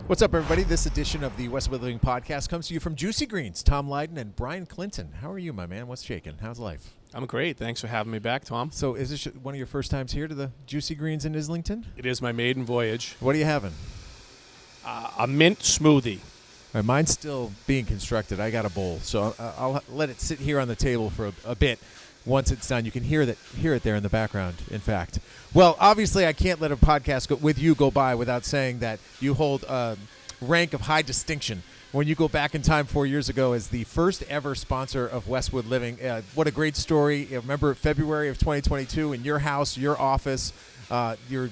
What's up, everybody? This edition of the Westwood Living Podcast comes to you from JuicyGreens. Tom Leyden and Brian Clinton. How are you, my man? What's shaking? How's life? I'm great. Thanks for having me back, Tom. So is this one of your first times here to the JuicyGreens in Islington? It is my maiden voyage. What are you having? A mint smoothie. All right, mine's still being constructed. I got a bowl, so I'll let it sit here on the table for a bit. Once it's done, you can hear it there in the background, in fact. Well, obviously, I can't let a podcast with you go by without saying that you hold a rank of high distinction when you go back in time 4 years ago as the first ever sponsor of Westwood Living. What a great story. Remember February of 2022 in your house, your office, your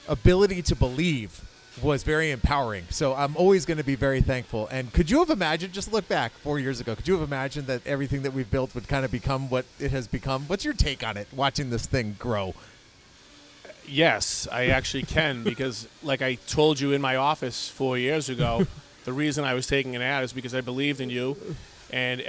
ability to believe was very empowering. So I'm always going to be very thankful. And could you have imagined, just look back 4 years ago, could you have imagined that everything that we've built would kind of become what it has become? What's your take on it, watching this thing grow? Yes, I actually can, because like I told you in my office 4 years ago, the reason I was taking an ad is because I believed in you, and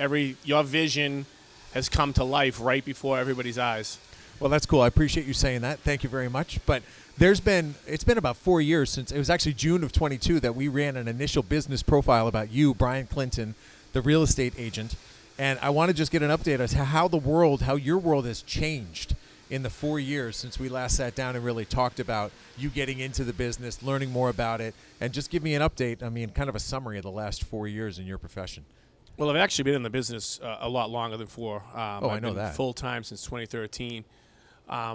your vision has come to life right before everybody's eyes. Well, that's cool. I appreciate you saying that. Thank you very much. But it's been about 4 years since, it was actually June of 22 that we ran an initial business profile about you, Brian Clinton, the real estate agent. And I want to just get an update as to how your world has changed in the 4 years since we last sat down and really talked about you getting into the business, learning more about it, and just give me an update. I mean, kind of a summary of the last 4 years in your profession. Well, I've actually been in the business a lot longer than 4. I know I've been that. Full-time since 2013.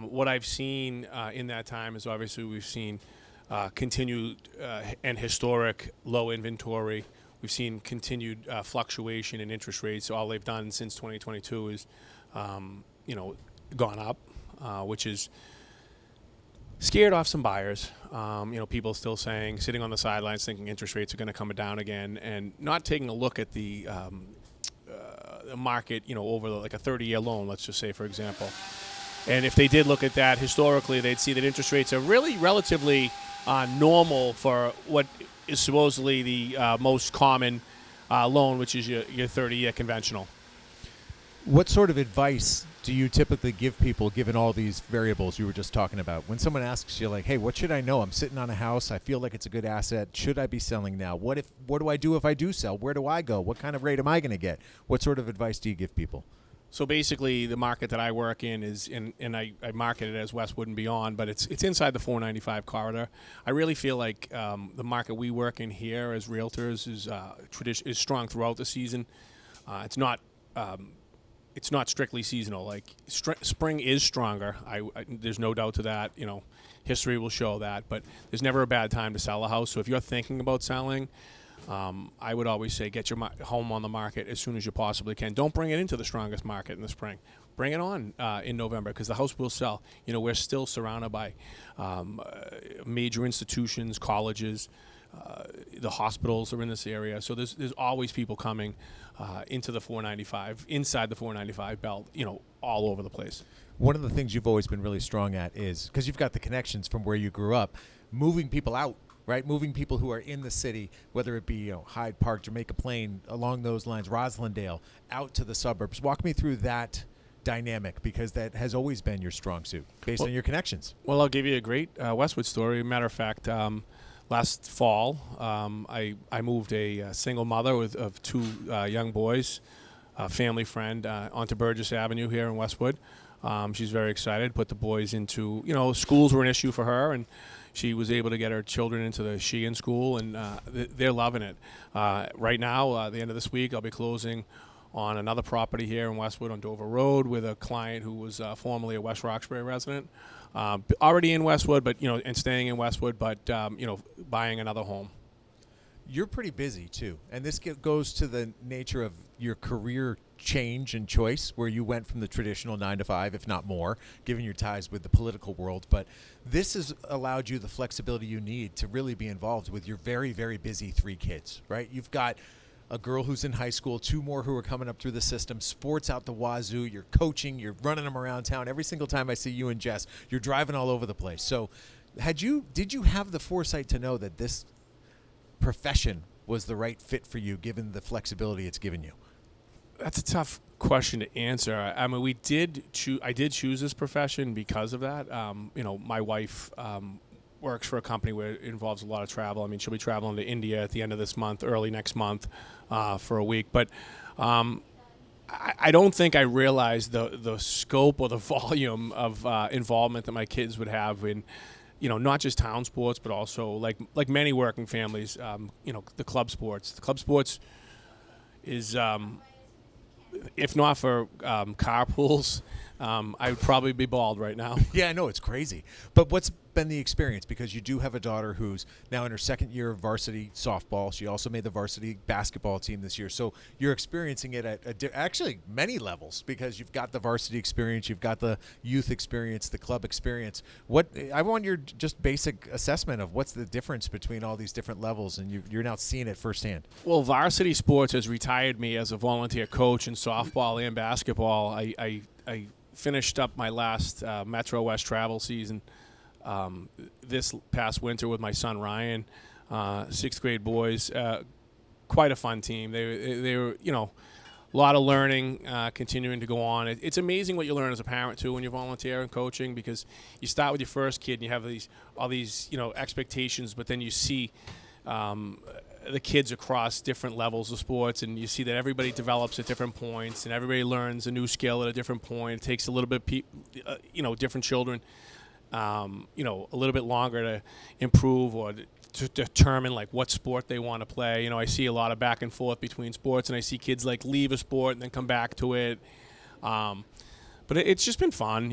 What I've seen in that time is obviously we've seen continued and historic low inventory. We've seen continued fluctuation in interest rates. All they've done since 2022 is, gone up, which is scared off some buyers. People still sitting on the sidelines thinking interest rates are going to come down again, and not taking a look at the market, over like a 30-year loan, let's just say, for example. And if they did look at that historically, they'd see that interest rates are really relatively normal for what is supposedly the most common loan, which is your 30-year conventional. What sort of advice do you typically give people, given all these variables you were just talking about? When someone asks you, like, hey, what should I know? I'm sitting on a house. I feel like it's a good asset. Should I be selling now? What do I do if I do sell? Where do I go? What kind of rate am I going to get? What sort of advice do you give people? So basically, the market that I work in is, and I market it as Westwood and beyond, but it's inside the 495 corridor. I really feel like the market we work in here as realtors is strong throughout the season. It's not strictly seasonal. Like spring is stronger. There's no doubt to that. History will show that. But there's never a bad time to sell a house. So if you're thinking about selling, I would always say get your home on the market as soon as you possibly can. Don't bring it into the strongest market in the spring. Bring it on in November, because the house will sell. We're still surrounded by major institutions, colleges. The hospitals are in this area, so there's always people coming into the 495, inside the 495 belt, all over the place. One of the things you've always been really strong at is, because you've got the connections from where you grew up, moving people out, right? Moving people who are in the city, whether it be Hyde Park, Jamaica Plain, along those lines, Roslindale, out to the suburbs. Walk me through that dynamic, because that has always been your strong suit based on your connections. Well, I'll give you a great Westwood story. Matter of fact, last fall, I moved a single mother of 2 young boys, a family friend, onto Burgess Avenue here in Westwood. She's very excited. Put the boys into, schools were an issue for her, and she was able to get her children into the Sheehan school, and they're loving it. Right now, at the end of this week, I'll be closing on another property here in Westwood on Dover Road with a client who was formerly a West Roxbury resident. Already in Westwood, but and staying in Westwood, but buying another home. You're pretty busy too, and this goes to the nature of your career change and choice, where you went from the traditional 9 to 5, if not more, given your ties with the political world. But this has allowed you the flexibility you need to really be involved with your very, very busy 3 kids, right? You've got a girl who's in high school, 2 more who are coming up through the system, sports out the wazoo, you're coaching, you're running them around town. Every single time I see you and Jess, you're driving all over the place. So did you have the foresight to know that this profession was the right fit for you, given the flexibility it's given you? That's a tough question to answer. I mean, I did choose this profession because of that. My wife works for a company where it involves a lot of travel. I mean, she'll be traveling to India at the end of this month, early next month, for a week. But I don't think I realized the scope or the volume of involvement that my kids would have in, not just town sports, but also like many working families, the club sports. The club sports is, if not for carpools, I would probably be bald right now. Yeah, I know, it's crazy. But what's been the experience? Because you do have a daughter who's now in her second year of varsity softball. She also made the varsity basketball team this year. So you're experiencing it at actually many levels, because you've got the varsity experience, you've got the youth experience, the club experience. I want your just basic assessment of what's the difference between all these different levels, and you're now seeing it firsthand. Well, varsity sports has retired me as a volunteer coach in softball and basketball. I finished up my last Metro West travel season this past winter with my son Ryan, sixth grade boys. Quite a fun team. They were, a lot of learning, continuing to go on. It's amazing what you learn as a parent too when you volunteer and coaching, because you start with your first kid and you have all these expectations, but then you see the kids across different levels of sports, and you see that everybody develops at different points, and everybody learns a new skill at a different point. It takes a little bit, different children, a little bit longer to improve or to determine like what sport they want to play. I see a lot of back and forth between sports, and I see kids like leave a sport and then come back to it. But it's just been fun,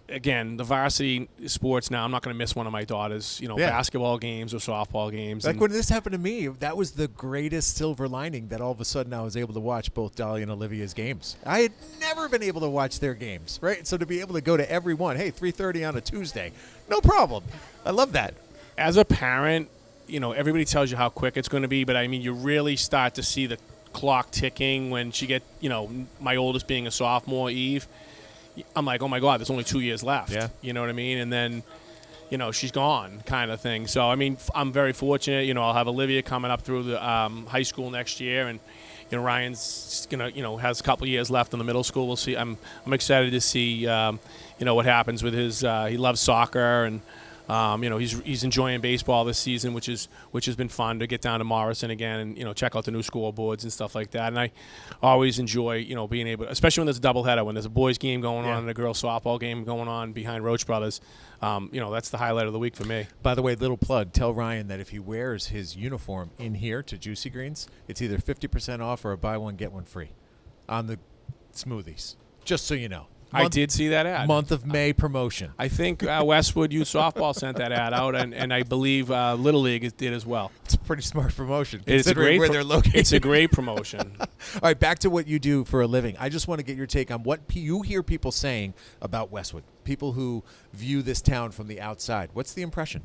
Again, the varsity sports now, I'm not going to miss one of my daughters, basketball games or softball games. Like when this happened to me, that was the greatest silver lining, that all of a sudden I was able to watch both Dolly and Olivia's games. I had never been able to watch their games, right? So to be able to go to every one, hey, 3:30 on a Tuesday, no problem. I love that. As a parent, everybody tells you how quick it's going to be, but I mean, you really start to see the clock ticking when she get, my oldest being a sophomore, Eve. I'm like, oh my God, there's only 2 years left. Yeah. You know what I mean? And then, she's gone, kind of thing. So I mean, I'm very fortunate. I'll have Olivia coming up through the high school next year, and Ryan's gonna, has a couple years left in the middle school. We'll see. I'm excited to see, what happens with his. He loves soccer, and he's enjoying baseball this season, which has been fun to get down to Morrison again and check out the new scoreboards and stuff like that. And I always enjoy being able, especially when there's a doubleheader, when there's a boys game going on and a girls softball game going on behind Roach Brothers. That's the highlight of the week for me. By the way, little plug, tell Ryan that if he wears his uniform in here to Juicy Greens, it's either 50% off or a buy one get one free on the smoothies. Just so you know. I did see that ad. Month of May promotion. I think Westwood Youth Softball sent that ad out, and I believe Little League did as well. It's a pretty smart promotion, It's a considering great where they're located. It's a great promotion. All right, back to what you do for a living. I just want to get your take on what you hear people saying about Westwood, people who view this town from the outside. What's the impression?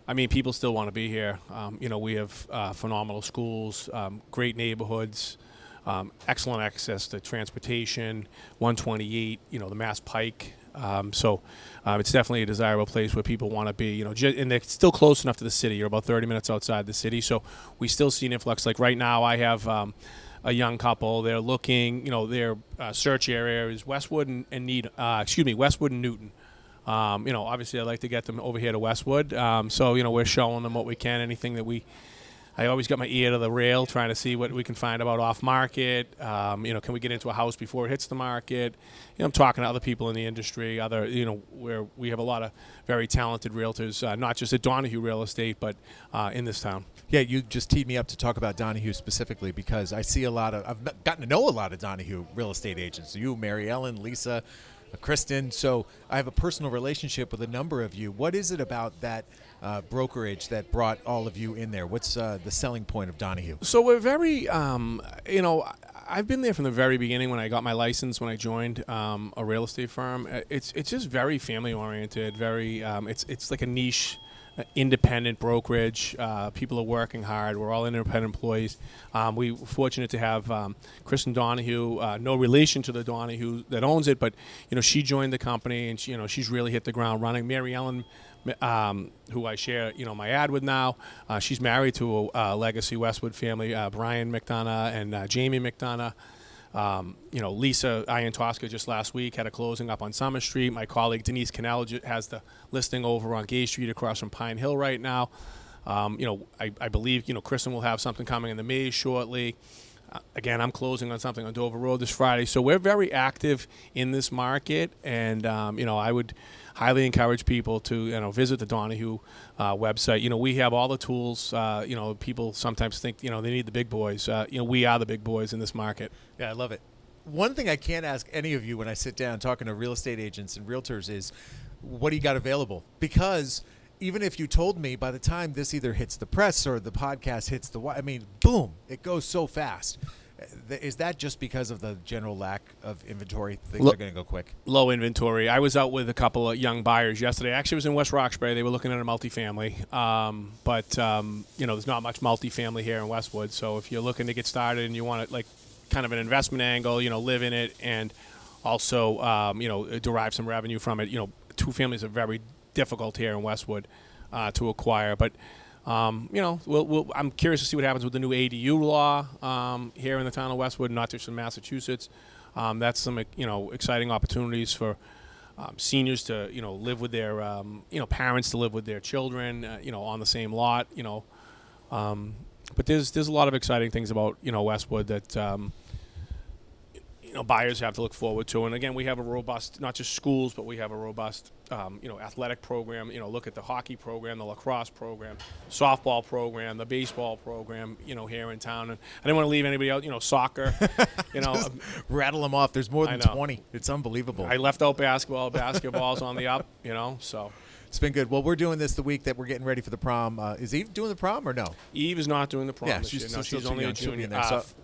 I mean, people still want to be here. We have phenomenal schools, great neighborhoods, excellent access to transportation, 128, the Mass Pike. So it's definitely a desirable place where people want to be, and they're still close enough to the city. You're about 30 minutes outside the city. So we still see an influx. Like right now, I have a young couple. They're looking, their search area is Westwood and Westwood and Newton. Obviously I'd like to get them over here to Westwood. So, we're showing them what we can, anything that I always got my ear to the rail trying to see what we can find about off market. Can we get into a house before it hits the market? I'm talking to other people in the industry, where we have a lot of very talented realtors, not just at Donahue Real Estate, but in this town. Yeah, you just teed me up to talk about Donahue specifically, because I see I've gotten to know a lot of Donahue real estate agents. You, Mary Ellen, Lisa, Kristen. So I have a personal relationship with a number of you. What is it about that brokerage that brought all of you in there? What's the selling point of Donahue? So we're very, I've been there from the very beginning when I got my license, when I joined a real estate firm. It's just very family oriented, very, it's like a niche independent brokerage. People are working hard. We're all independent employees. We were fortunate to have Kristen Donahue, no relation to the Donahue that owns it, but she joined the company, and she's really hit the ground running. Mary Ellen, who I share my ad with now, she's married to a legacy Westwood family, Brian McDonough and Jamie McDonough. Lisa Iantoska just last week had a closing up on Summer Street. My colleague Denise Cannell has the listing over on Gay Street across from Pine Hill right now. I believe, Kristen will have something coming in the maze shortly. Again, I'm closing on something on Dover Road this Friday. So we're very active in this market, and, I would highly encourage people to, visit the Donahue website. We have all the tools. People sometimes think, they need the big boys. We are the big boys in this market. Yeah, I love it. One thing I can't ask any of you when I sit down talking to real estate agents and realtors is, what do you got available? Because even if you told me by the time this either hits the press or the podcast hits boom, it goes so fast. Is that just because of the general lack of inventory? Things are going to go quick. Low inventory. I was out with a couple of young buyers yesterday. Actually, I was in West Roxbury. They were looking at a multifamily. But there's not much multifamily here in Westwood. So if you're looking to get started and you want it kind of an investment angle, live in it and also, derive some revenue from it, two families are very difficult here in Westwood to acquire. But I'm curious to see what happens with the new ADU law here in the town of Westwood, not just in Massachusetts. That's some exciting opportunities for seniors to live with their parents to live with their children on the same lot. But there's a lot of exciting things about Westwood that buyers have to look forward to. And again, we have a robust, not just schools, but we have a robust athletic program. Look at the hockey program, the lacrosse program, softball program, the baseball program, here in town. And I didn't want to leave anybody out, soccer, Just rattle them off. There's more than 20. It's unbelievable. I left out basketball. Basketball's on the up, so. It's been good. Well, we're doing this the week that we're getting ready for the prom. Is Eve doing the prom or no? Eve is not doing the prom this year. No, she's only a junior,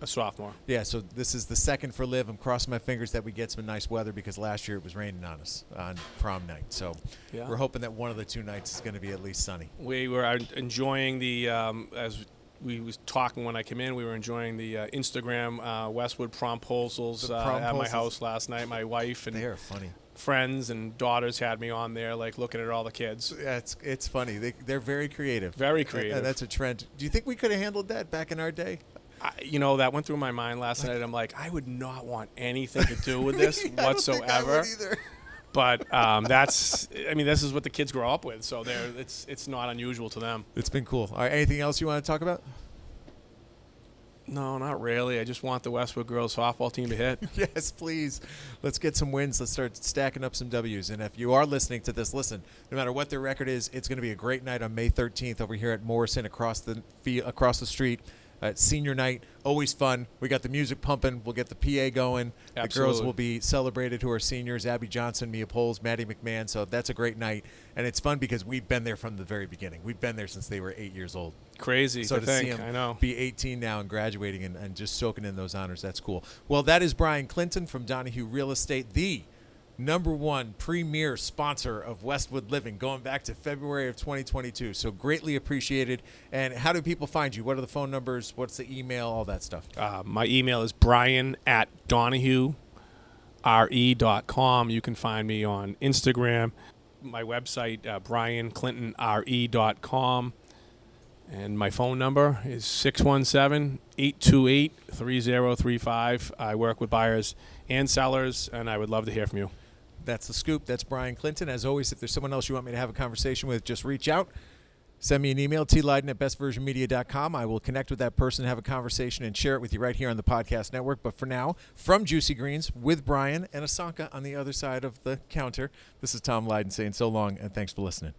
a sophomore. Yeah, so this is the second for Liv. I'm crossing my fingers that we get some nice weather because last year it was raining on us on prom night. So we're hoping that one of the 2 nights is going to be at least sunny. We were enjoying the, as we was talking when I came in, we were enjoying the Instagram Westwood promposals at my house last night. My wife and they are funny. Friends and daughters had me on there, looking at all the kids. Yeah, it's funny. They're very creative. Very creative. And that's a trend. Do you think we could have handled that back in our day? That went through my mind last night. I'm like, I would not want anything to do with this whatsoever. I don't think I would either. But this is what the kids grow up with, so it's not unusual to them. It's been cool. All right, anything else you want to talk about? No, not really. I just want the Westwood girls softball team to hit. Yes, please. Let's get some wins. Let's start stacking up some W's. And if you are listening to this, listen, no matter what their record is, it's going to be a great night on May 13th over here at Morrison across the street. Senior night, always fun. We got the music pumping. We'll get the PA going. Absolutely. The girls will be celebrated who are seniors, Abby Johnson, Mia Poles, Maddie McMahon. So that's a great night. And it's fun because we've been there from the very beginning. We've been there since they were 8 years old. Crazy so to see think. them I know. Be 18 now and graduating and just soaking in those honors. That's cool. Well, that is Brian Clinton from Donahue Real Estate, the #1 premier sponsor of Westwood Living, going back to February of 2022. So greatly appreciated. And how do people find you? What are the phone numbers? What's the email? All that stuff. My email is brian@donahuere.com. You can find me on Instagram. My website, brianclintonre.com. And my phone number is 617-828-3035. I work with buyers and sellers, and I would love to hear from you. That's the scoop. That's Brian Clinton. As always, if there's someone else you want me to have a conversation with, just reach out. Send me an email, tleyden@bestversionmedia.com. I will connect with that person, have a conversation, and share it with you right here on the podcast network. But for now, from Juicy Greens with Brian and Asanka on the other side of the counter, this is Tom Leyden saying so long, and thanks for listening.